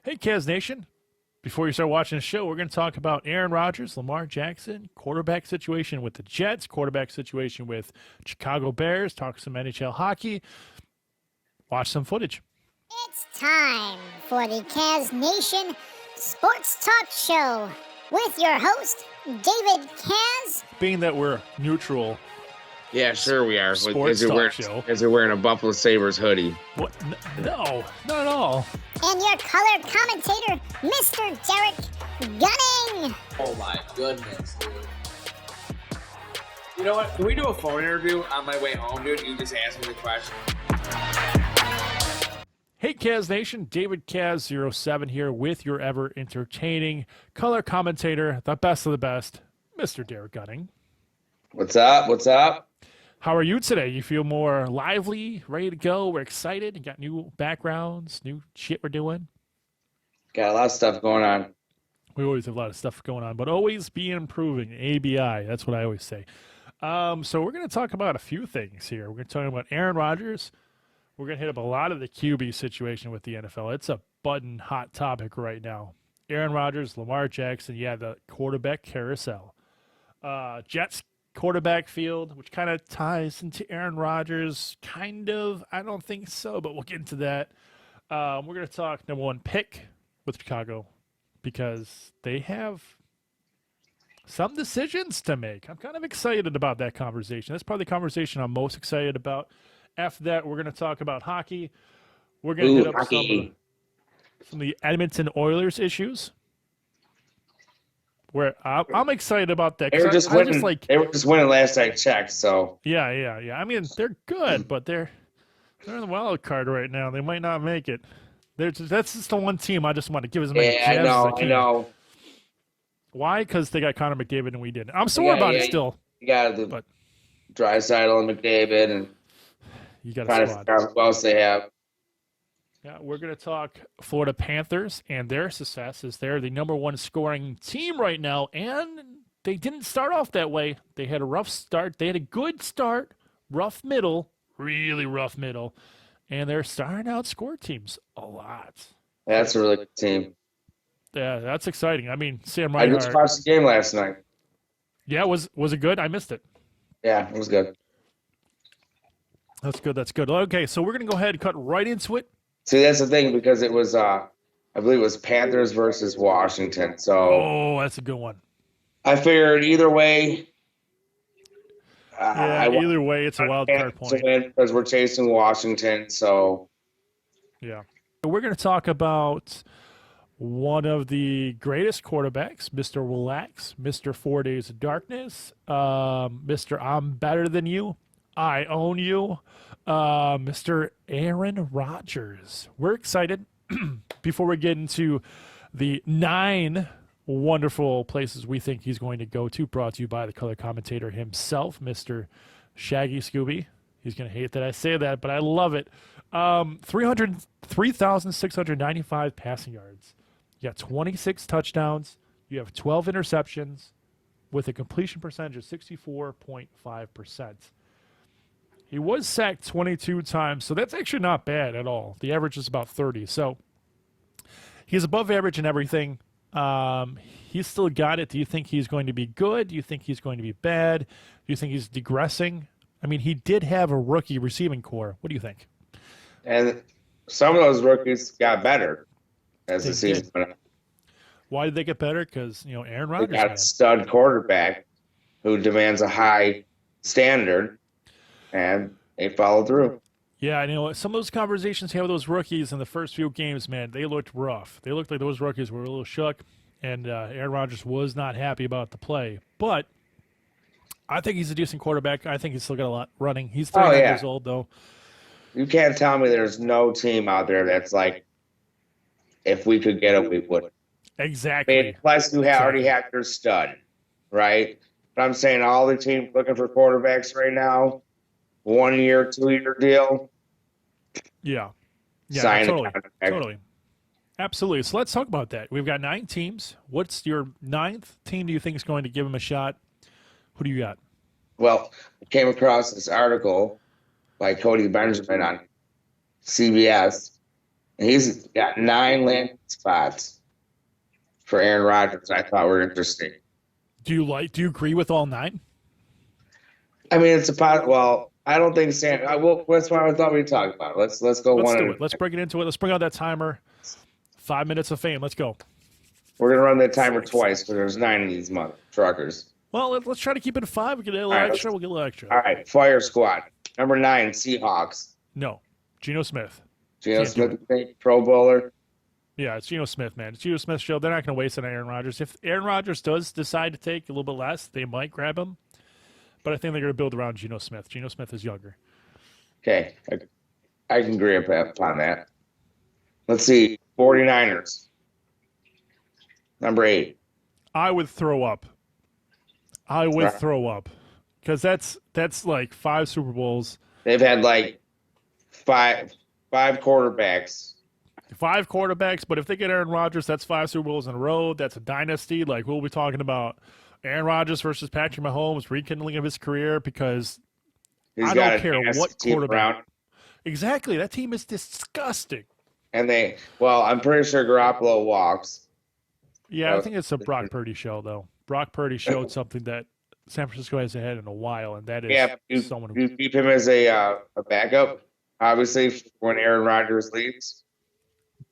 Hey, Kazznation. Before you start watching the show, we're going to talk about Aaron Rodgers, Lamar Jackson, quarterback situation with the Jets, quarterback situation with Chicago Bears, talk some NHL hockey, watch some footage. It's time for the Kazznation Sports Talk Show with your host, David Kaz. Being that we're neutral. Yeah, sure we are. Sports talk show. As they're wearing a Buffalo Sabres hoodie. What? No, not at all. And your color commentator, Mr. Derek Gunning. Oh my goodness, dude. You know what? Can we do a phone interview on my way home, dude? You just ask me the question. Hey, Kaz Nation, David Kaz07 here with your ever entertaining color commentator, the best of the best, Mr. Derek Gunning. What's up? What's up? How are you today? You feel more lively, ready to go? We're excited. You got new backgrounds, new shit we're doing. Got a lot of stuff going on. We always have a lot of stuff going on, but always be improving. ABI, that's what I always say. So we're going to talk about a few things here. We're going to talk about Aaron Rodgers. We're going to hit up a lot of the QB situation with the NFL. It's a button hot topic right now. Aaron Rodgers, Lamar Jackson, the quarterback carousel. Jets quarterback field, which kind of ties into Aaron Rodgers. Kind of. I don't think so, but we'll get into that. We're going to talk number one pick with Chicago because they have some decisions to make. I'm kind of excited about that conversation. That's probably the conversation I'm most excited about. After that, we're going to talk about hockey. We're going to hit up some of the Edmonton Oilers issues. Where I'm excited about that. They were just winning last I checked. So yeah. I mean, they're good, but they're in the wild card right now. They might not make it. That's just the one team I just want to give as many jabs as I can. I know. Why? Because they got Connor McDavid and we didn't. I'm sore about it still. You got the Draisaitl and McDavid, and you got to figure out who else they have. Yeah, we're going to talk Florida Panthers and their successes. They're the number one scoring team right now, and they didn't start off that way. They had a rough start. They had a good start, rough middle, really rough middle, and they're starting to outscore teams a lot. That's a really good team. Yeah, that's exciting. I mean, Sam Reinhart. I just watched the game last night. Yeah, was it good? I missed it. Yeah, it was good. That's good. Okay, so we're going to go ahead and cut right into it. See, that's the thing, because it was, I believe it was Panthers versus Washington. So, that's a good one. I figured either way. Either way, it's a wild card point. Because we're chasing Washington, so. Yeah. We're going to talk about one of the greatest quarterbacks, Mr. Relax, Mr. 4 Days of Darkness, Mr. I'm Better Than You, I Own You, Mr. Aaron Rodgers. We're excited. Before we get into the 9 wonderful places we think he's going to go to, brought to you by the color commentator himself, Mr. Shaggy Scooby. He's going to hate that I say that, but I love it. 3,695 passing yards. You got 26 touchdowns. You have 12 interceptions with a completion percentage of 64.5%. He was sacked 22 times, so that's actually not bad at all. The average is about 30. So he's above average in everything. He's still got it. Do you think he's going to be good? Do you think he's going to be bad? Do you think he's digressing? I mean, he did have a rookie receiving core. What do you think? And some of those rookies got better as the season went on. Why did they get better? Because, Aaron Rodgers. They got a stud quarterback who demands a high standard, and they followed through. Yeah, I know. Some of those conversations have with those rookies in the first few games, man, they looked rough. They looked like those rookies were a little shook, and Aaron Rodgers was not happy about the play. But I think he's a decent quarterback. I think he's still got a lot running. He's 39 years old, though. You can't tell me there's no team out there that's like, if we could get it, we would. Exactly. I mean, plus, you already have your stud, right? But I'm saying all the teams looking for quarterbacks right now, 1 year, 2 year deal. Yeah, totally. Absolutely. So let's talk about that. We've got 9 teams. What's your 9th team do you think is going to give him a shot? Who do you got? Well, I came across this article by Cody Benjamin on CBS, He's got 9 landing spots for Aaron Rodgers. I thought were interesting. Do you agree with all 9? I mean, it's a pot. Well, I don't think Sam. That's why I thought we'd talk about it. Let's go Let's one. do it. Let's bring it into it. Let's bring out that timer. 5 minutes of fame. Let's go. We're gonna run that timer twice because there's 9 of these mother truckers. Well, let's try to keep it at 5. We get a little All right, extra. We'll get a little extra. All right, Fire Squad. Number 9, Seahawks. No, Geno Smith. Geno Can't do Smith, Pro Bowler. Yeah, it's Geno Smith, man. It's Geno Smith's show. They're not going to waste it on Aaron Rodgers. If Aaron Rodgers does decide to take a little bit less, they might grab him. But I think they're going to build around Geno Smith. Geno Smith is younger. Okay, I can agree upon that. Let's see, 49ers. Number 8. I would throw up. Because that's like 5 Super Bowls. They've had like five quarterbacks. 5 quarterbacks, but if they get Aaron Rodgers, that's 5 Super Bowls in a row. That's a dynasty. Like, we'll be talking about Aaron Rodgers versus Patrick Mahomes, rekindling of his career, because I don't care what quarterback. Exactly. That team is disgusting. And I'm pretty sure Garoppolo walks. Yeah, I think it's a Brock Purdy show, though. Brock Purdy showed something that San Francisco hasn't had in a while, and that is someone who you keep him as a backup, obviously, when Aaron Rodgers leaves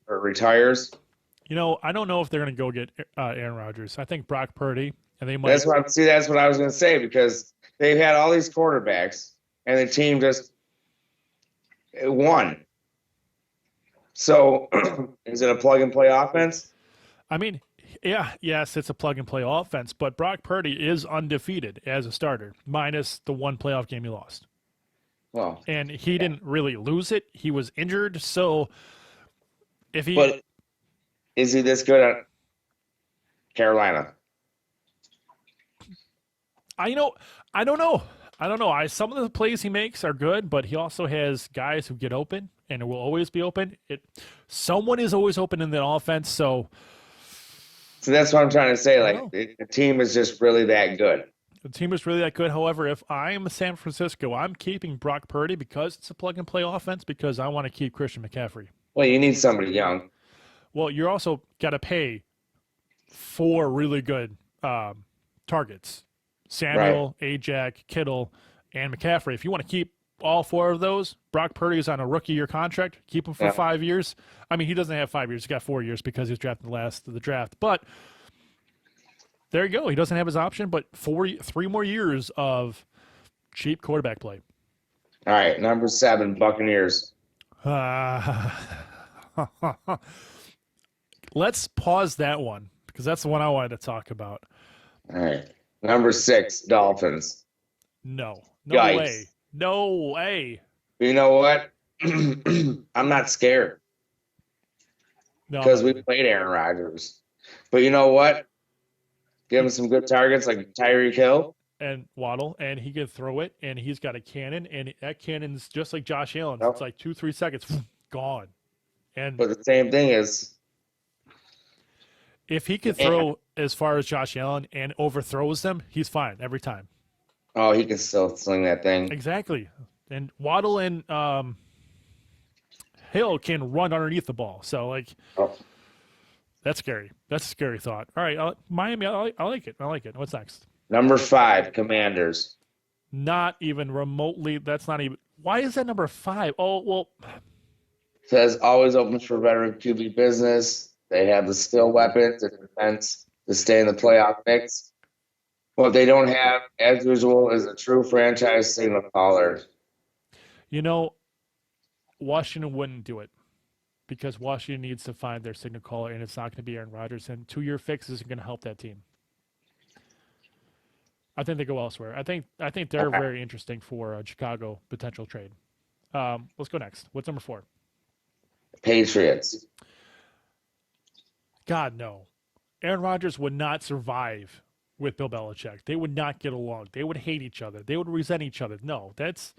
or retires. You know, I don't know if they're going to go get Aaron Rodgers. I think Brock Purdy, and they might. That's what I was going to say, because they've had all these quarterbacks, and the team just won. So, is it a plug and play offense? I mean, yes, it's a plug and play offense, but Brock Purdy is undefeated as a starter, minus the 1 playoff game he lost. Well, and he didn't really lose it. He was injured, so But is he this good at Carolina? I don't know. Some of the plays he makes are good, but he also has guys who get open, and it will always be open. Someone is always open in the offense, so that's what I'm trying to say. Like, the team is just really that good. The team is really that good. However, if I'm San Francisco, I'm keeping Brock Purdy because it's a plug-and-play offense, because I want to keep Christian McCaffrey. Well, you need somebody young. Well, you're also got to pay 4 really good targets. Samuel, Ajak, Kittle, and McCaffrey. If you want to keep all 4 of those, Brock Purdy is on a rookie-year contract. Keep him for 5 years. I mean, he doesn't have 5 years. He's got 4 years because he was drafted last of the draft. But there you go. He doesn't have his option, but 3 more years of cheap quarterback play. All right, number 7, Buccaneers. Let's pause that one, because that's the one I wanted to talk about. All right. Number 6, Dolphins. No Yikes. way. No way. You know what? I'm not scared because we played Aaron Rodgers. But you know what? Give him some good targets like Tyreek Hill. And Waddle, and he can throw it, and he's got a cannon, and that cannon's just like Josh Allen. Yep. It's like 2-3 seconds, gone. But the same thing is, if he could throw as far as Josh Allen and overthrows them, he's fine every time. Oh, he can still sling that thing. Exactly. And Waddle and Hill can run underneath the ball. So, that's scary. That's a scary thought. All right, Miami, I like it. I like it. What's next? Number 5, Commanders. Not even remotely. That's not even. Why is that number 5? Oh, well. Says always open for veteran QB business. They have the skill weapons and defense to stay in the playoff mix. What they don't have, as usual, is a true franchise signal caller. You know, Washington wouldn't do it because Washington needs to find their signal caller, and it's not going to be Aaron Rodgers. And 2-year fix isn't going to help that team. I think they go elsewhere. I think they're very interesting for a Chicago potential trade. Let's go next. What's number 4? Patriots. God, no. Aaron Rodgers would not survive with Bill Belichick. They would not get along. They would hate each other. They would resent each other. No, that's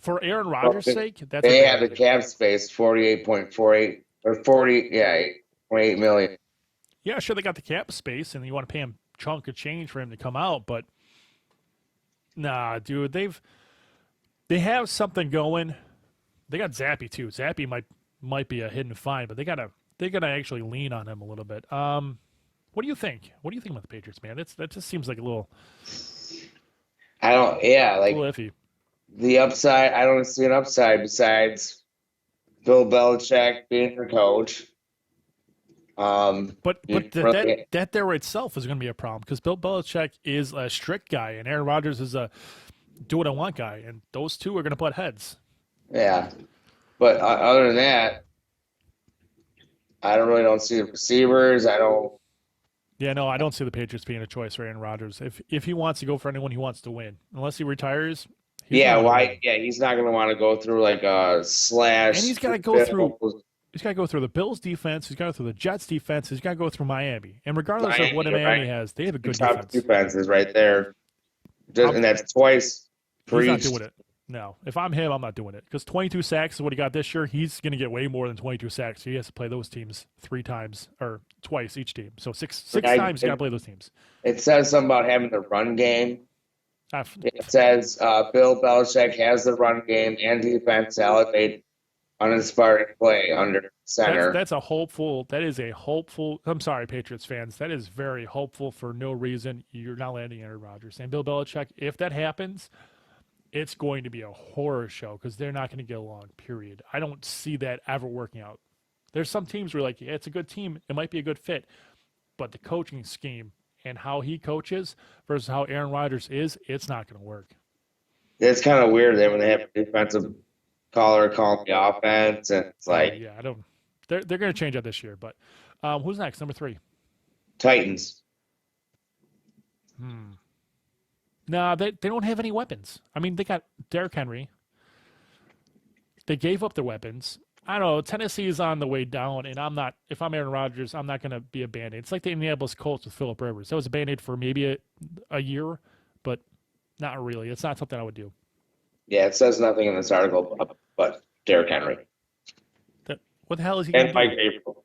for Aaron Rodgers' sake. That's they have the cap space, 48.48 or 8.8 million. Yeah, sure, they got the cap space, and you want to pay him a chunk of change for him to come out, but nah, dude, they have something going. They got Zappy too. Zappy might might be a hidden find, but they gotta actually lean on him a little bit. What do you think? What do you think about the Patriots, man? That just seems like a little iffy. The upside, I don't see an upside besides Bill Belichick being their coach. But that there itself is going to be a problem because Bill Belichick is a strict guy and Aaron Rodgers is a do what I want guy, and those two are going to butt heads. Yeah, but other than that, I don't see the receivers. Yeah, no, I don't see the Patriots being a choice for Aaron Rodgers. If he wants to go for anyone, he wants to win. Unless he retires. Why? Yeah, he's not going to want to go through like a slash. And he's got to go through. He's got to go through the Bills' defense. He's got to go through the Jets' defense. He's got to go through Miami. And regardless of what Miami has, they have a good defense. Defense is right there, and that's twice. He's not doing it. No, if I'm him, I'm not doing it because 22 sacks is what he got this year. He's going to get way more than 22 sacks. He has to play those teams 3 times or twice each team. So six times you got to play those teams. It says something about having the run game. It says Bill Belichick has the run game and defense to elevate uninspired play under center. That is a hopeful. I'm sorry, Patriots fans. That is very hopeful for no reason. You're not landing Aaron Rodgers and Bill Belichick. If that happens, it's going to be a horror show because they're not going to get along, period. I don't see that ever working out. There's some teams where like, yeah, it's a good team. It might be a good fit. But the coaching scheme and how he coaches versus how Aaron Rodgers is, it's not going to work. It's kind of weird that when they have a defensive caller calling the offense, and it's like... I don't... They're going to change that this year. But who's next? Number 3. Titans. No, they don't have any weapons. I mean, they got Derrick Henry. They gave up their weapons. I don't know. Tennessee is on the way down, and if I'm Aaron Rodgers, I'm not going to be a Band-Aid. It's like the Indianapolis Colts with Phillip Rivers. That was a Band-Aid for maybe a year, but not really. It's not something I would do. Yeah, it says nothing in this article but Derrick Henry. What the hell is he going to do? And Mike Gabriel.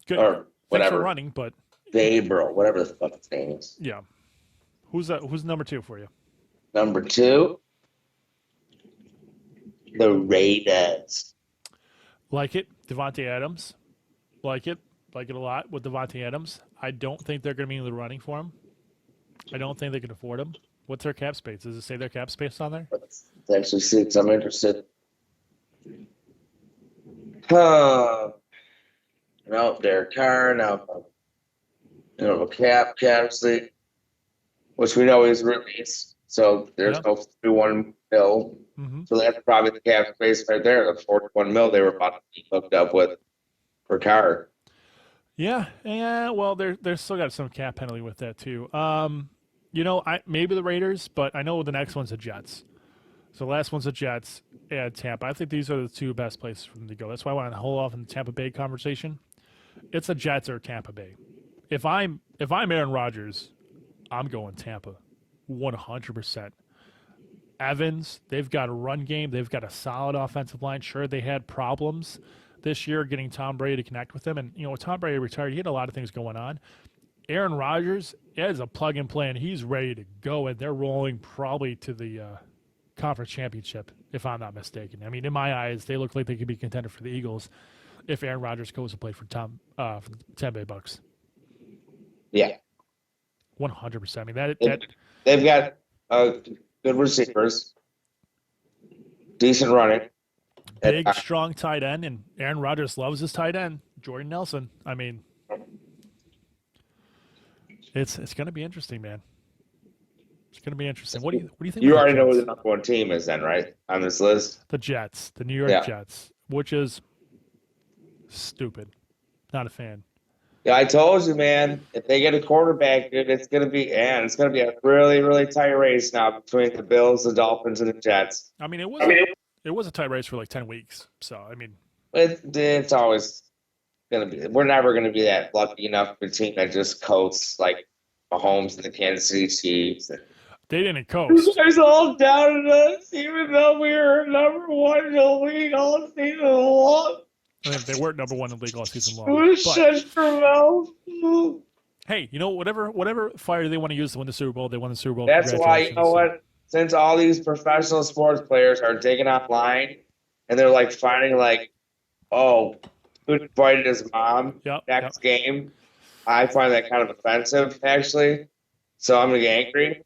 Good. Or whatever. Thanks for running, but... Gabriel, whatever the fuck his name is. Yeah. Who's number 2 for you? Number 2, the Raiders. Like it, Devontae Adams. Like it a lot with Devontae Adams. I don't think they're going to be in the running for him. I don't think they can afford him. What's their cap space? Does it say their cap space on there? Let's actually see it. I'm interested. No, Derek Carr. No, Carousel, which we know is released. So there's no $41 million. Mm-hmm. So that's probably the cap space right there. The $41 million they were about to be hooked up with for Carr. Yeah. Well, they're still got some cap penalty with that too. Maybe the Raiders, but I know the next one's the Jets. So the last one's the Jets and Tampa. I think these are the 2 best places for them to go. That's why I want to hold off in the Tampa Bay conversation. It's the Jets or Tampa Bay. If I'm Aaron Rodgers, I'm going Tampa, 100%. Evans, they've got a run game. They've got a solid offensive line. Sure, they had problems this year getting Tom Brady to connect with them. And, when Tom Brady retired, he had a lot of things going on. Aaron Rodgers is a plug-and-play, and he's ready to go, and they're rolling probably to the conference championship, if I'm not mistaken. I mean, in my eyes, they look like they could be contender for the Eagles if Aaron Rodgers goes to play for the Tampa Bay Bucks. Yeah. 100%. I mean, they've got good receivers, decent running. Big, strong tight end, and Aaron Rodgers loves his tight end, Jordan Nelson. I mean, it's going to be interesting, man. It's going to be interesting. What do you think? You already know who the number 1 team is, then, right? On this list, the Jets, the New York Jets, which is stupid. Not a fan. Yeah, I told you, man. If they get a quarterback, dude, it's gonna be a really, really tight race now between the Bills, the Dolphins, and the Jets. I mean, it was a tight race for like 10 weeks. So I mean, it's always gonna be. We're never gonna be that lucky enough for a team that just coasts like Mahomes and the Kansas City Chiefs. They didn't coast. You guys all doubted us, even though we were number 1 in the league all season long. I mean, they weren't number 1 in the league all season long. Shut your mouth. Hey, whatever fire they want to use to win the Super Bowl, they won the Super Bowl. That's why, you know what? Since all these professional sports players are digging offline and they're like finding like oh, who invited his mom Yep. next game. I find that kind of offensive, actually. So I'm going to get angry.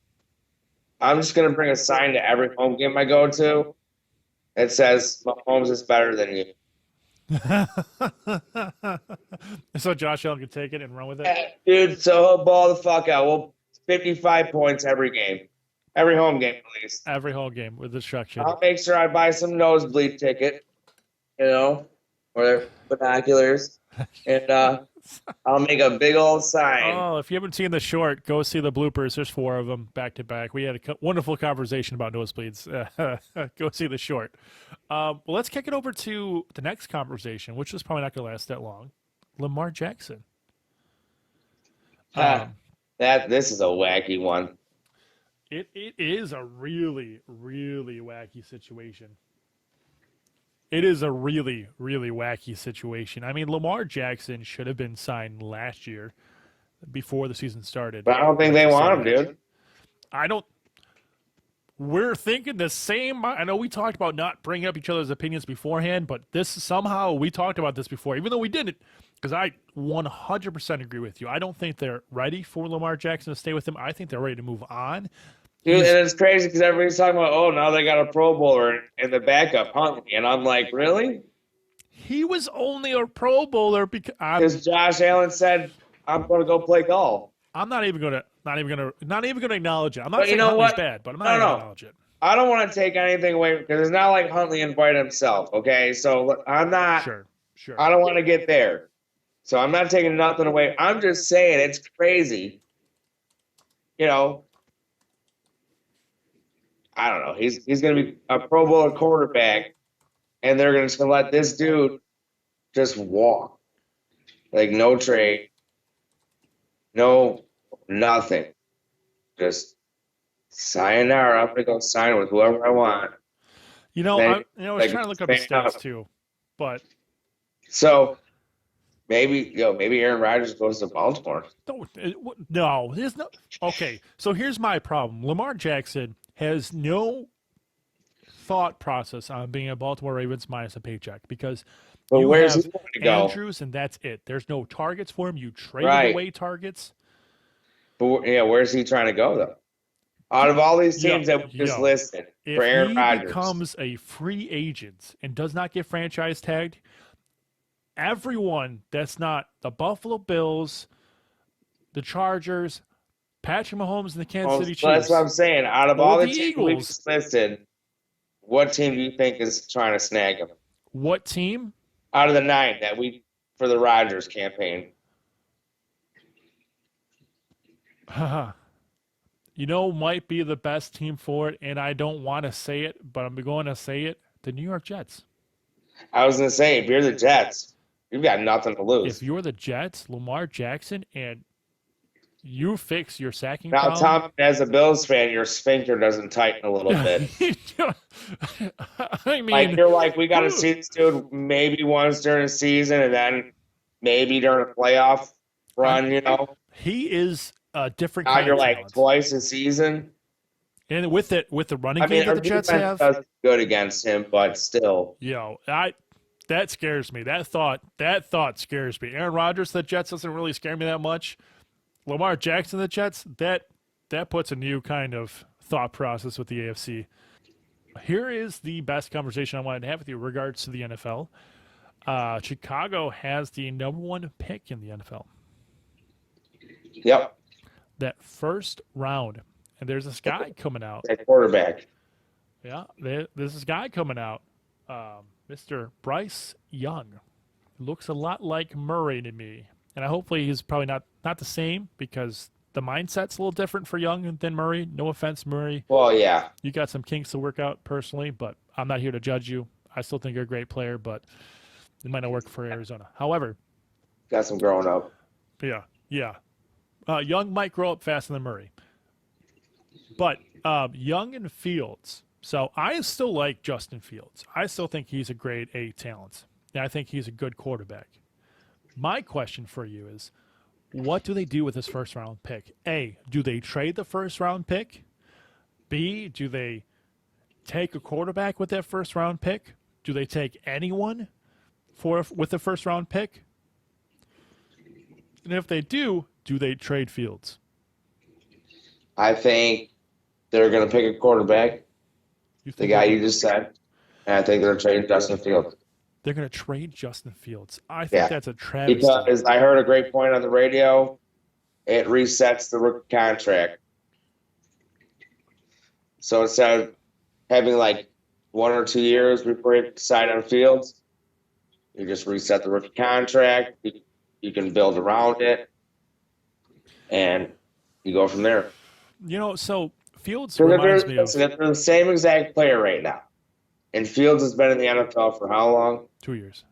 I'm just going to bring a sign to every home game I go to. It says, Mahomes is better than you. So Josh Allen can take it and run with it. Yeah, dude, so he'll ball the fuck out. Well, 55 points every game. Every home game, at least. Every whole game with destruction. I'll make sure I buy some nosebleed ticket, or binoculars. And I'll make a big old sign. Oh, if you haven't seen the short, go see the bloopers. There's 4 of them back to back. We had a wonderful conversation about nosebleeds. Go see the short. Well, let's kick it over to the next conversation, which is probably not going to last that long. Lamar Jackson. This is a wacky one. It is a really, really wacky situation. It is a really, really wacky situation. I mean, Lamar Jackson should have been signed last year before the season started. But I don't think they want him, dude. I don't. We're thinking the same. I know we talked about not bringing up each other's opinions beforehand, but this somehow we talked about this before, even though we didn't, because I 100% agree with you. I don't think they're ready for Lamar Jackson to stay with him. I think they're ready to move on. Dude, and it's crazy because everybody's talking about, oh, now they got a Pro Bowler in the backup, Huntley. And I'm like, really? He was only a Pro Bowler because Josh Allen said, I'm going to go play golf. I'm not even going to acknowledge it. I'm not But saying Huntley's bad, but I'm not going to acknowledge it. I don't want to take anything away because it's not like Huntley invited himself, okay? So I'm not. Sure. I don't want to get there. So I'm not taking nothing away. I'm just saying it's crazy. I don't know. He's going to be a Pro Bowler quarterback, and they're going to let this dude just walk. Like, no trade, no nothing. Just sayonara. I'm going to go sign with whoever I want. I was trying to look up his stats too, but so maybe Aaron Rodgers goes to Baltimore. No, there's no. Okay, so here's my problem. Lamar Jackson has no thought process on being a Baltimore Ravens minus a paycheck because you where's have he going to go? Andrews and that's it. There's no targets for him. You trade away targets. But where's he trying to go though? Out of all these teams that we just listed for Aaron Rodgers, if he becomes a free agent and does not get franchise tagged, everyone that's not the Buffalo Bills, the Chargers, Patrick Mahomes, and the Kansas City Chiefs. That's what I'm saying. Out of all the teams Eagles, we just listed, what team do you think is trying to snag him? What team? Out of the 9 that for the Rodgers campaign. Might be the best team for it, and I don't want to say it, but I'm going to say it, the New York Jets. I was going to say, if you're the Jets, you've got nothing to lose. If you're the Jets, Lamar Jackson, and you fix your sacking now, problem. Tom, as a Bills fan, your sphincter doesn't tighten a little bit. I mean, you're like, we got to see this dude maybe once during the season and then maybe during a playoff run, He is a different now kind you're of like talent. twice a season. And with the running game that the Jets have, does good against him, but still, that scares me. That thought scares me. Aaron Rodgers, the Jets doesn't really scare me that much. Lamar Jackson, the Jets, that puts a new kind of thought process with the AFC. Here is the best conversation I wanted to have with you in regards to the NFL. Chicago has the number 1 pick in the NFL. Yep. That first round. And there's this guy coming out. That quarterback. Yeah, there's this guy coming out, Mr. Bryce Young. Looks a lot like Murray to me. And hopefully he's probably not the same because the mindset's a little different for Young than Murray. No offense, Murray. Well, yeah. You got some kinks to work out personally, but I'm not here to judge you. I still think you're a great player, but it might not work for Arizona. However. Got some growing up. Yeah. Young might grow up faster than Murray. But Young and Fields. So I still like Justin Fields. I still think he's a grade A talent. And I think he's a good quarterback. My question for you is, what do they do with this first-round pick? A, do they trade the first-round pick? B, do they take a quarterback with that first-round pick? Do they take anyone? with the first round pick? And if they do they trade Fields? I think they're going to pick a quarterback, the guy you just said, and I think they're trading Justin Fields. They're going to trade Justin Fields. I think that's a travesty. Because I heard a great point on the radio. It resets the rookie contract. So instead of having like 1 or 2 years before you decide on Fields, you just reset the rookie contract. You can build around it, and you go from there. So Fields reminds me of... They're the same exact player right now. And Fields has been in the NFL for how long? 2 years.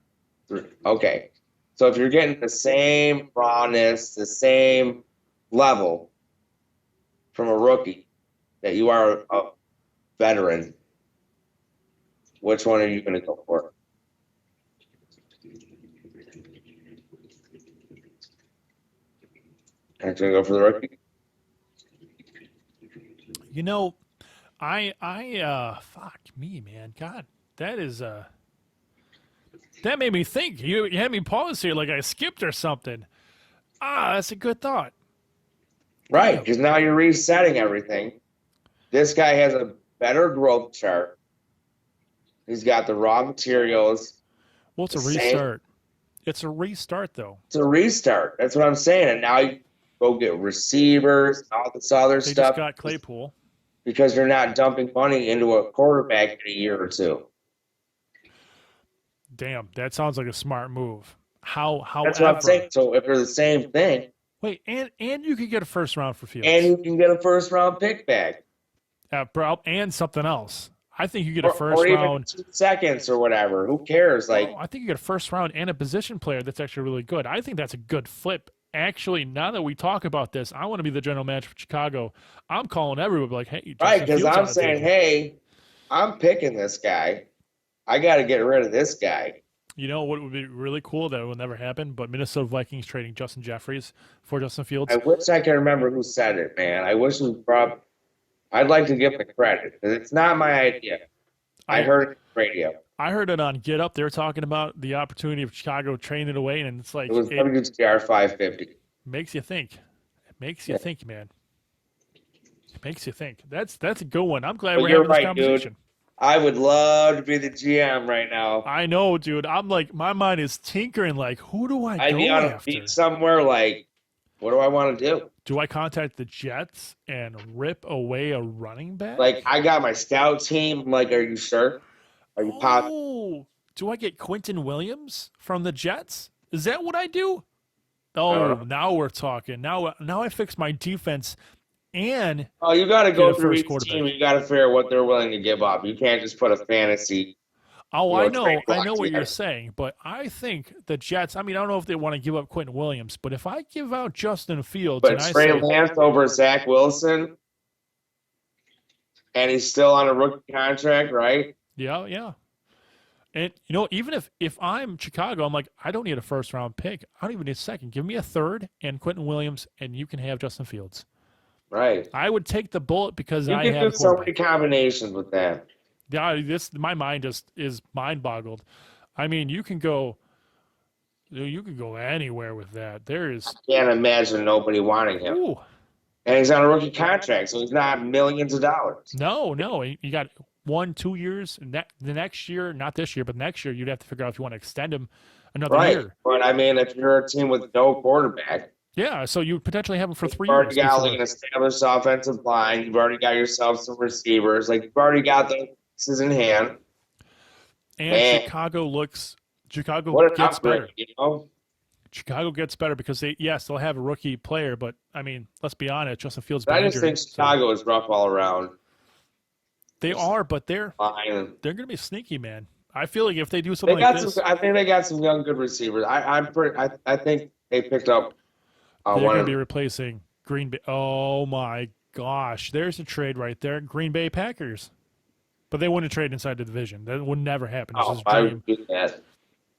3. Okay. So if you're getting the same rawness, the same level from a rookie that you are a veteran, which one are you going to go for? Aren't you going to go for the rookie? Fuck me, man. God, that is that made me think. You had me pause here like I skipped or something. That's a good thought. Right, because now you're resetting everything. This guy has a better growth chart. He's got the raw materials. Well, it's a restart. It's a restart, though. It's a restart. That's what I'm saying. And now you go get receivers, all this other stuff. They just got Claypool. Because you're not dumping money into a quarterback in a year or two. Damn, that sounds like a smart move. However, that's what I'm saying. So if they're the same thing. Wait, and you could get a first round for Fields. And you can get a first round pick back. And something else. I think you get a first or even round. 2 seconds or whatever. Who cares? I think you get a first round and a position player that's actually really good. I think that's a good flip. Actually, now that we talk about this, I want to be the general manager for Chicago. I'm calling everybody like, hey, right? Because I'm saying, hey, I'm picking this guy. I got to get rid of this guy. You know what would be really cool that will never happen? But Minnesota Vikings trading Justin Jeffries for Justin Fields. I wish I could remember who said it, man. I wish I'd like to give the credit because it's not my idea. I heard it on the radio. I heard it on Get Up. They were talking about the opportunity of Chicago trading it away, and it's like it was WTR 550. Makes you think. It makes you think, man. It makes you think. That's a good one. I'm glad we're having this conversation. Dude. I would love to be the GM right now. I know, dude. I'm like, my mind is tinkering. Like, who do I I'd go be on after? a beat somewhere. Like, what do I want to do? Do I contact the Jets and rip away a running back? Like, I got my scout team. I'm like, are you sure? Are you positive? Oh, do I get Quentin Williams from the Jets? Is that what I do? Oh, now we're talking. Now I fix my defense and you got to go through each quarterback. team. You got to figure out what they're willing to give up. You can't just put a fantasy. Oh, I know what you're saying, but I think the Jets. I mean, I don't know if they want to give up Quentin Williams, but if I give out Justin Fields, but Trey Lance over Zach Wilson, and he's still on a rookie contract, right? Yeah. And, even if I'm Chicago, I'm like, I don't need a first-round pick. I don't even need a second. Give me a third and Quentin Williams, and you can have Justin Fields. Right. I would take the bullet because I have so many combinations with that. Yeah, my mind just is mind-boggled. I mean, you can go anywhere with that. I can't imagine nobody wanting him. Ooh. And he's on a rookie contract, so he's not millions of dollars. No. You got 1-2 years. The next year, not this year, but next year, you'd have to figure out if you want to extend him another year. But, I mean, if you're a team with no quarterback. Yeah, so you potentially have him for 3 years. You've already got an established offensive line. You've already got yourself some receivers. Like, you've already got the pieces in hand. And Chicago gets better. Chicago gets better because they'll have a rookie player, but, I mean, let's be honest, Justin Fields. I just think Chicago is rough all around. They are, but they're going to be sneaky, man. I feel like if they do something like this, I think they got some young, good receivers. I think they picked up. They're going to be replacing Green Bay. Oh my gosh, there's a trade right there. Green Bay Packers, but they wouldn't trade inside the division. That would never happen. I would do that.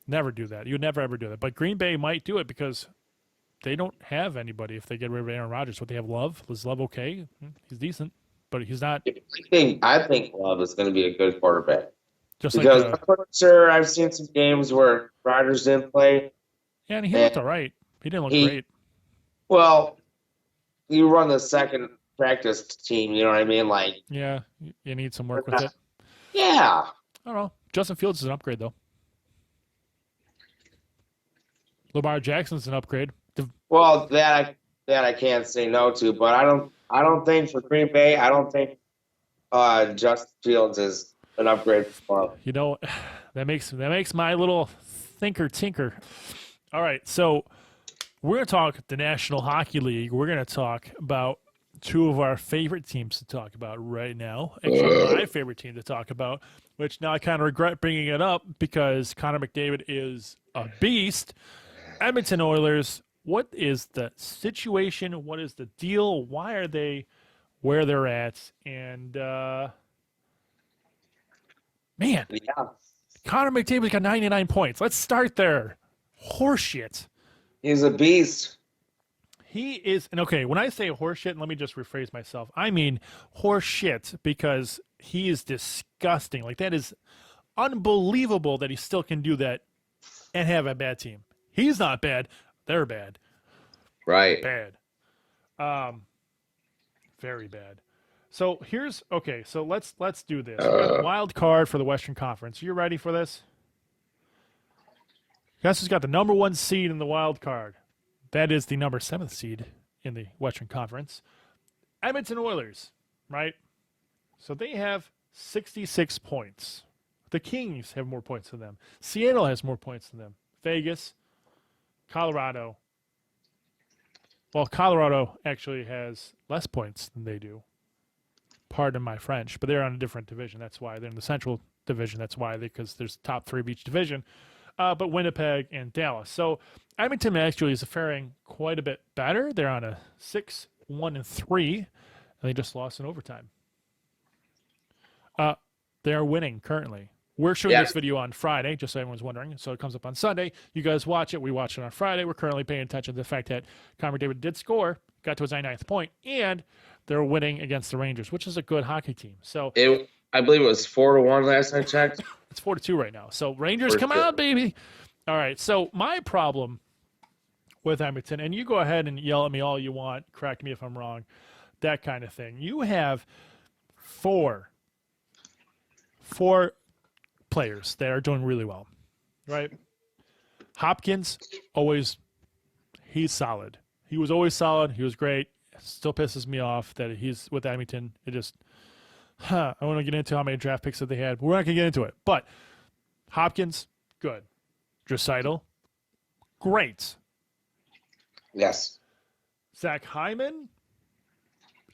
Never do that. You'd never ever do that. But Green Bay might do it because they don't have anybody. If they get rid of Aaron Rodgers, what they have, Love. Is Love okay? He's decent, but he's not. I think Love is going to be a good quarterback. Just Because like I'm pretty sure I've seen some games where Rodgers didn't play. and he looked all right. He didn't look great. Well, you run the second practice team, you know what I mean? Like, Yeah, you need some work with it. yeah. I don't know. Justin Fields is an upgrade though. Lamar Jackson's an upgrade. Well, that I can't say no to, but I don't think for Green Bay, I don't think Justin Fields is an upgrade for him. You know, that makes my little thinker tinker. All right, so we're going to talk the National Hockey League. We're going to talk about two of our favorite teams to talk about right now. Actually, my favorite team to talk about, which now I kind of regret bringing it up because Connor McDavid is a beast. Edmonton Oilers, what is the situation? What is the deal? Why are they where they're at? And, man, Yeah. Connor McDavid got 99 points. Let's start there. Horseshit. He's a beast. He is, and okay, when I say horseshit, let me just rephrase myself. I mean horseshit because he is disgusting. Like, that is unbelievable that he still can do that and have a bad team. He's not bad. They're bad. Right. Bad. Very bad. So so let's do this. We got a wild card for the Western Conference. You ready for this? Guess who's got the number 1 seed in the wild card? That is the number 7th seed in the Western Conference. Edmonton Oilers, right? So they have 66 points. The Kings have more points than them. Seattle has more points than them. Vegas, Colorado. Well, Colorado actually has less points than they do. Pardon my French, but they're on a different division. That's why they're in the Central Division. That's why because there's top 3 of each division. But Winnipeg and Dallas. So Edmonton actually is faring quite a bit better. They're on a 6-1-3, and they just lost in overtime. They are winning currently. We're showing this video on Friday, just so everyone's wondering. So it comes up on Sunday. You guys watch it. We watch it on Friday. We're currently paying attention to the fact that Connor McDavid did score, got to his 99th point, and they're winning against the Rangers, which is a good hockey team. So I believe it was 4-1 last I checked. It's 4-2 right now. So Rangers, come on, baby. All right. So my problem with Edmonton, and you go ahead and yell at me all you want, correct me if I'm wrong, that kind of thing. You have four players that are doing really well, right? Hopkins, he's solid. He was always solid. He was great. Still pisses me off that he's with Edmonton. It just, I want to get into how many draft picks that they had. We're not going to get into it. But Hopkins, good. Draisaitl, great. Yes. Zach Hyman,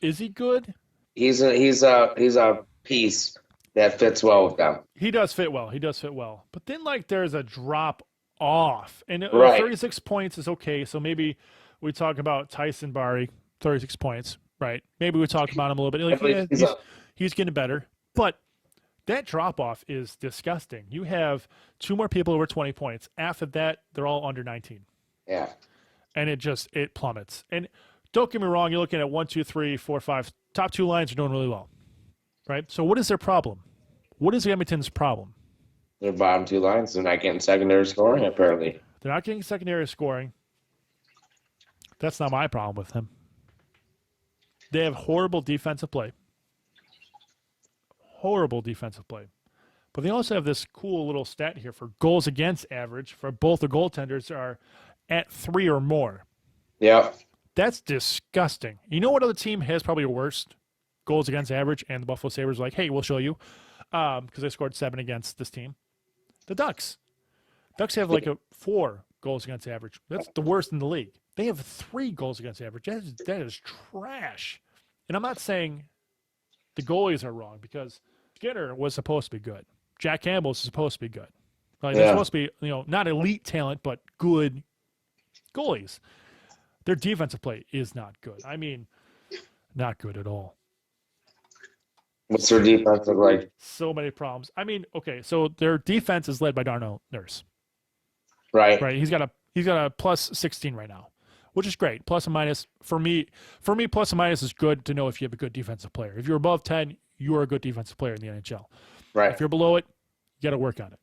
is he good? He's a piece that fits well with them. He does fit well. But then, there's a drop off. And 36 points is okay. So maybe we talk about Tyson Barrie, 36 points, right? Maybe we talk about him a little bit. He's getting better. But that drop off is disgusting. You have 2 more people over 20 points. After that, they're all under 19. Yeah. And it plummets. And don't get me wrong, you're looking at 1, 2, 3, 4, 5. Top 2 lines are doing really well. Right? So what is their problem? What is Edmonton's problem? Their bottom 2 lines, they're not getting secondary scoring, apparently. They're not getting secondary scoring. That's not my problem with them. They have horrible defensive play. But they also have this cool little stat here for goals against average for both the goaltenders are at 3 or more. Yeah. That's disgusting. You know what other team has probably a worst goals against average? And the Buffalo Sabres are like, hey, we'll show you. Because they scored 7 against this team. The Ducks. Ducks have a 4 goals against average. That's the worst in the league. They have 3 goals against average. That is trash. And I'm not saying the goalies are wrong because Skinner was supposed to be good. Jack Campbell was supposed to be good. They're supposed to be, not elite talent, but good goalies. Their defensive play is not good. I mean, not good at all. What's their defense look like? So many problems. I mean, okay, so their defense is led by Darnell Nurse. Right. He's got a plus 16 right now, which is great. Plus and minus for me, plus and minus is good to know if you have a good defensive player. If you're above 10, you are a good defensive player in the NHL. Right. If you're below it, You got to work on it.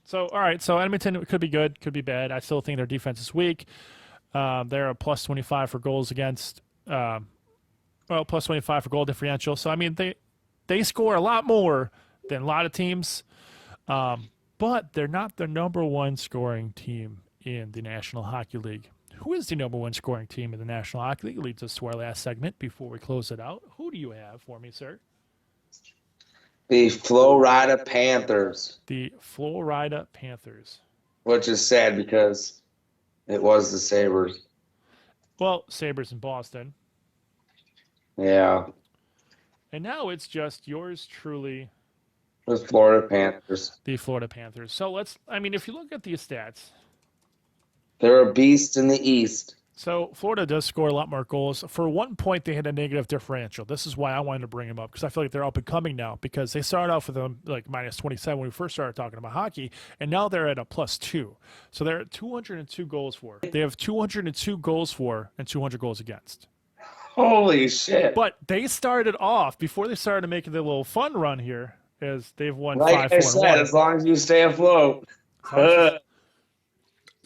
So, all right. So Edmonton could be good, could be bad. I still think their defense is weak. They're a plus 25 for goals against. Plus 25 for goal differential. So I mean, they score a lot more than a lot of teams, but they're not the number one scoring team in the National Hockey League. Who is the number one scoring team in the National Hockey League? Leads us to our last segment before we close it out. Who do you have for me, sir? The Florida Panthers. The Florida Panthers. Which is sad because it was the Sabres. Well, Sabres in Boston. Yeah. And now it's just yours truly. The Florida Panthers. The Florida Panthers. So if you look at these stats. They're a beast in the East. So Florida does score a lot more goals. For 1 point, they had a negative differential. This is why I wanted to bring them up, because I feel like they're up and coming now, because they started off with them like minus 27 when we first started talking about hockey, and now they're at a plus 2. So they're at 202 goals for. They have 202 goals for and 200 goals against. Holy shit. But they started off, before they started making their little fun run here, as they've won like 5-4 I said, as long as you stay afloat.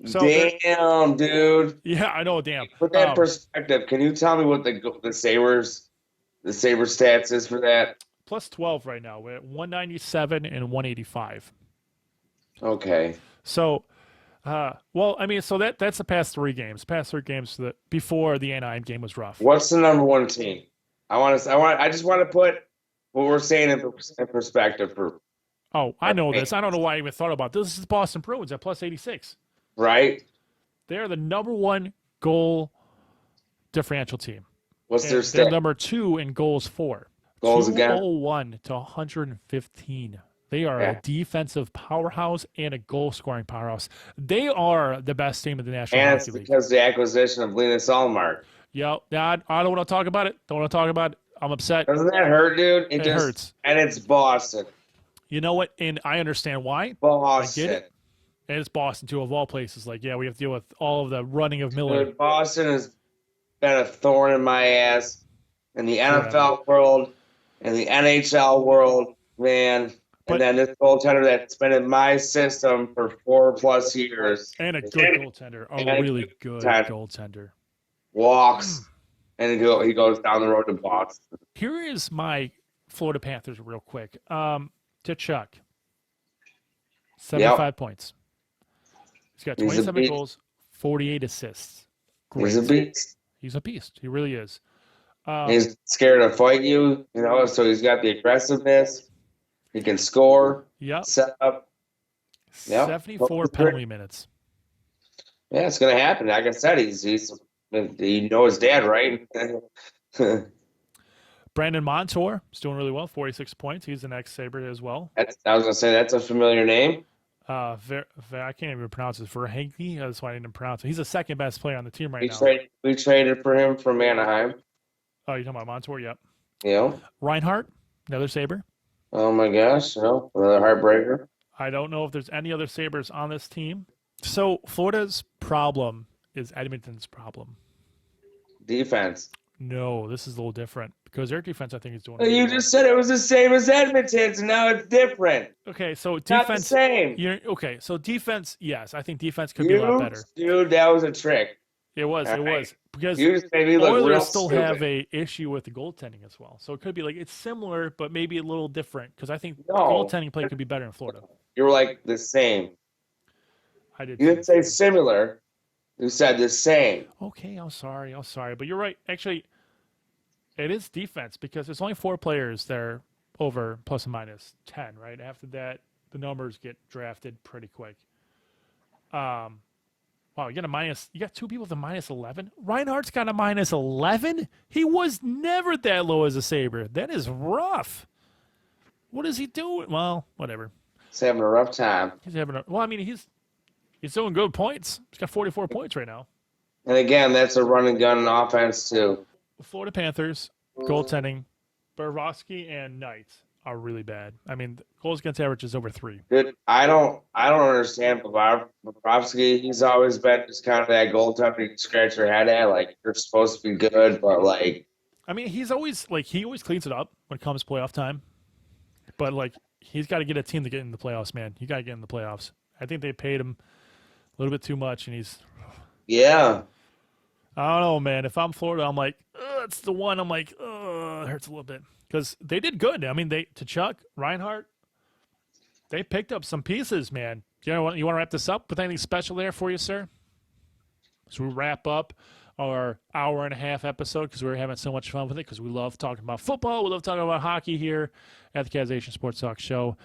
So damn, dude. Yeah, I know, damn. Put that in perspective. Can you tell me what the Sabres stats is for that? Plus 12 right now. We're at 197 and 185. Okay. So, so that's the past 3 games. Past 3 games before the Anaheim game was rough. What's the number one team? I just want to put what we're saying in perspective for. Oh, I know this. I don't know why I even thought about this. This is Boston Bruins at plus 86. Right. They're the number 1 goal differential team. What's their They're stat? number 2 in goals for. Goals against? 201 to 115. They are a defensive powerhouse and a goal-scoring powerhouse. They are the best team in the National And Hockey it's League. because of the acquisition of Linus Ullmark. Yeah, I don't want to talk about it. Don't want to talk about it. I'm upset. Doesn't that hurt, dude? It hurts. And it's Boston. You know what? And I understand why. Boston. I get it. And it's Boston, too, of all places. Like, yeah, we have to deal with all of the running of Miller. Dude, Boston has been a thorn in my ass in the NFL world, in the NHL world, man. And then this goaltender that's been in my system for 4+ years. And a good goaltender. A really good goaltender. Walks, and he goes down the road to Boston. Here is my Florida Panthers real quick. To Chuck. 75 points. He's got 27 goals, 48 assists. Great. He's a beast. He's a beast. He really is. He's scared to fight you, so he's got the aggressiveness. He can score. Yep. Set up. 74 penalty minutes. Yeah, it's going to happen. Like I said, you know his dad, right? Brandon Montour is doing really well, 46 points. He's an ex-Sabre as well. I was going to say, that's a familiar name. I can't even pronounce it. Verhaeghe. That's why I didn't pronounce it. He's the second best player on the team right now. We traded for him from Anaheim. Oh, you're talking about Montour? Yep. Yeah. Reinhart, another Sabre. Oh, my gosh. Another heartbreaker. I don't know if there's any other Sabres on this team. So Florida's problem is Edmonton's problem. Defense. No, this is a little different because their defense, I think, is doing. You just said it was the same as Edmonton's, and now it's different. Okay, so defense. Not the same. Okay, so defense. Yes, I think defense could be a lot better. Dude, that was a trick. It was. All It right. was because You just made me look real Oilers still stupid. have a issue with the goaltending as well. So it could be like it's similar, but maybe a little different because I think No. goaltending play could be better in Florida. You were like the same. I did. You didn't say similar. You said the same. Okay, I'm sorry, but you're right. Actually, it is defense because there's only 4 players that are over plus and minus 10, right? After that, the numbers get drafted pretty quick. Wow, you got 2 people with a minus 11. Reinhardt's got a minus 11. He was never that low as a Sabre. That is rough. What is he doing? Well, whatever. He's having a rough time. He's doing good points. He's got 44 points right now. And again, that's a run and gun offense too. Florida Panthers, goaltending, Bobrovsky and Knight are really bad. I mean, goals against average is over 3. Dude, I don't understand Bobrovsky. He's always been just kind of that goaltender you can scratch your head at. Like, you're supposed to be good, but like. I mean, he always cleans it up when it comes playoff time. But like he's got to get a team to get in the playoffs, man. You got to get in the playoffs. I think they paid him a little bit too much, and he's. Yeah. I don't know, man. If I'm Florida, I'm like, that's the one. I'm like, it hurts a little bit because they did good. I mean, to Chuck Reinhart, they picked up some pieces, man. You want to wrap this up with anything special there for you, sir? So we wrap up our hour-and-a-half episode because we were having so much fun with it because we love talking about football. We love talking about hockey here at the Kazznation Sports Talk Show.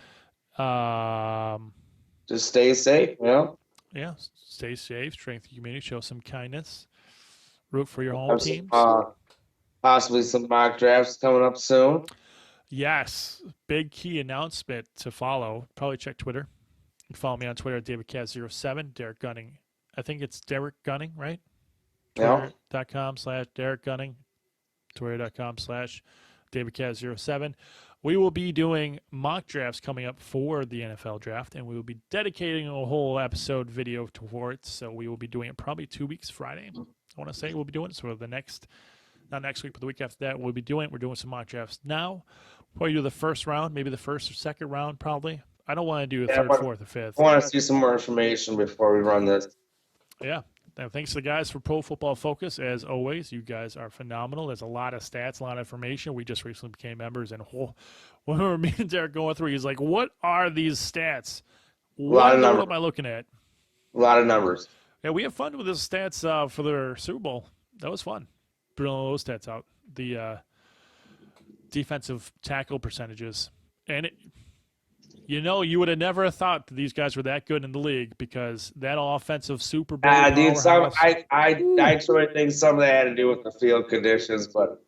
Just stay safe, Yeah, stay safe, strengthen the community, show some kindness, root for your home Have teams. Possibly some mock drafts coming up soon. Yes, big key announcement to follow. Probably check Twitter. You can follow me on Twitter at DavidCaz07, Derek Gunning. I think it's Derek Gunning, right? Yeah. Twitter.com/Derek Gunning, Twitter.com/DavidCaz07. We will be doing mock drafts coming up for the NFL draft, and we will be dedicating a whole episode video towards. So we will be doing it probably 2 weeks Friday. I want to say we'll be doing it. So not next week, but the week after that, we're doing some mock drafts now. Probably do the first round, maybe the first or second round, probably. I don't want to do a third, fourth, or fifth. I want to see some more information before we run this. Yeah. And thanks to the guys for Pro Football Focus. As always, you guys are phenomenal. There's a lot of stats, a lot of information. We just recently became members, and when we were me and Derek going through, he's like, what are these stats? What am I looking at? A lot of numbers. Yeah, we have fun with the stats for the Super Bowl. That was fun. Bringing all those stats out. The defensive tackle percentages. And you would have never thought that these guys were that good in the league because that offensive Super Bowl. Dude, I truly think some of that had to do with the field conditions, but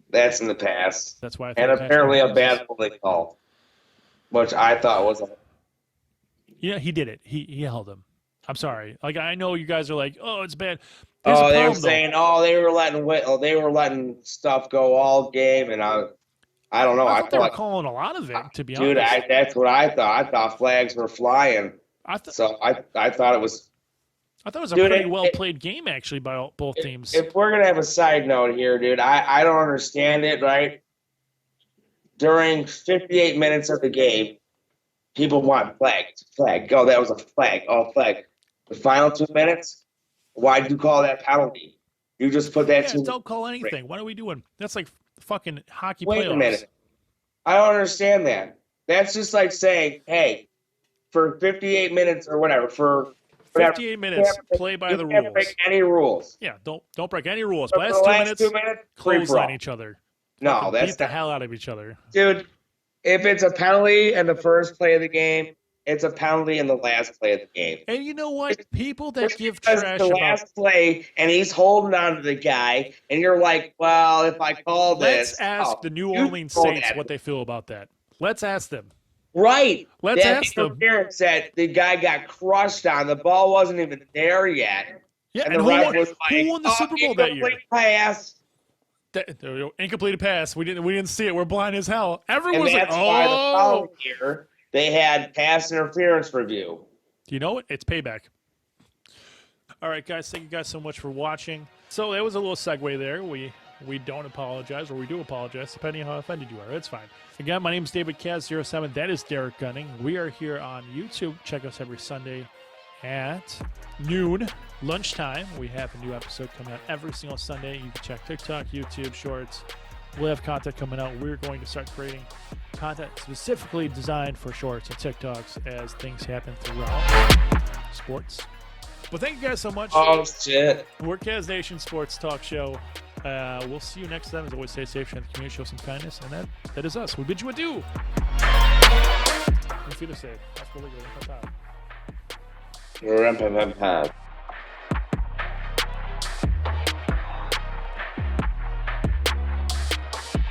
that's in the past. That's why. And apparently a bad play call, which I thought was. Yeah, he did it. He held him. I'm sorry. Like I know you guys are like, oh, it's bad. They were saying, they were letting stuff go all game, and I don't know. I thought they were calling a lot of it, to be honest. Dude, that's what I thought. I thought flags were flying. I thought it was. I thought it was a pretty well played game, actually, by both teams. If we're gonna have a side note here, dude, I don't understand it. Right, during 58 minutes of the game, people want flag. Oh, that was a flag. Oh, flag. The final 2 minutes, why'd you call that penalty? You just put that. Don't call anything. What are we doing? That's like fucking hockey playoffs. Wait a minute. I don't understand that. That's just like saying, hey, for 58 minutes or whatever, for 58 minutes, play by the rules. You can't break any rules. Yeah, don't break any rules. But last 2 minutes, close on each other. No, beat the hell out of each other. Dude, if it's a penalty in the first play of the game, it's a penalty in the last play of the game. And you know what? People that give trash about last play and he's holding on to the guy, and you're like, well, if I call this. Let's ask the New Orleans Saints what they feel about that. Let's ask them. Right. Let's ask them. Parents said the guy got crushed on. The ball wasn't even there yet. Yeah, and who won the Super Bowl that year? Pass. Incompleted pass. We didn't see it. We're blind as hell. Everyone's like, oh. Why the following year they had pass interference review. Do you know what? It's payback. All right, guys. Thank you guys so much for watching. So that was a little segue there. We don't apologize, or we do apologize, depending on how offended you are. It's fine. Again, my name is David Kaz07. That is Derek Gunning. We are here on YouTube. Check us every Sunday at noon, lunchtime. We have a new episode coming out every single Sunday. You can check TikTok, YouTube, Shorts. We'll have content coming out. We're going to start creating content specifically designed for Shorts and TikToks as things happen throughout sports. Well, thank you guys so much. Oh, shit. We're Kazznation Sports Talk Show. We'll see you next time. As always, stay safe, share the community, show some kindness, and that is us. We bid you adieu. Auf Wiedersehen. Auf Wiedersehen. Ram, pam, pam, pam.